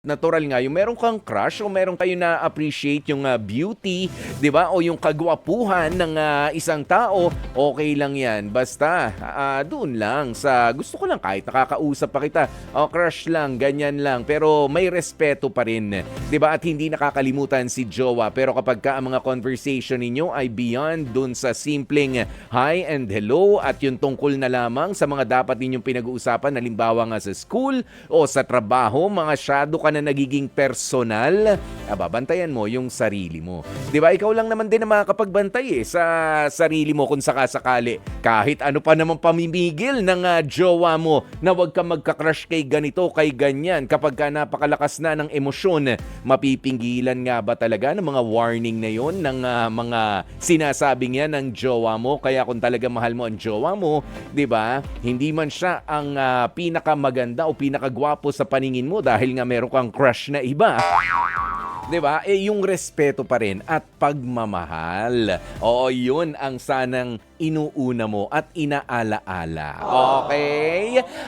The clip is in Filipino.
natural nga yung meron kang crush o meron kayo na-appreciate yung beauty, 'di ba? O yung kagwapuhan ng isang tao, okay lang 'yan. Basta doon lang sa gusto ko lang kahit nakakausap pa kita. O crush lang, ganyan lang. Pero may respeto pa rin, 'di ba? At hindi nakakalimutan si jowa. Pero kapag ka ang mga conversation ninyo ay beyond doon sa simpleng hi and hello at yung tungkol na lamang sa mga dapat ninyong pinag-uusapan, halimbawa nga sa school o sa trabaho, mga shadow ka na nagiging personal, babantayan mo yung sarili mo. 'Di ba? Ikaw lang naman din ang makakapagbantay sa sarili mo kung sakasakali. Kahit ano pa naman pamimigil ng jowa mo na wag ka magka-crush kay ganito, kay ganyan. Kapag ka napakalakas na ng emosyon, mapipinggilan nga ba talaga ng mga warning na yon ng mga sinasabing yan ng jowa mo? Kaya kung talaga mahal mo ang jowa mo, 'di ba? Hindi man siya ang pinakamaganda o pinakagwapo sa paningin mo dahil nga meron kang crush na iba. 'Di ba? Yung respeto pa rin at pagmamahal. Oo, yun ang sanang inuuna mo at inaalaala. Okay?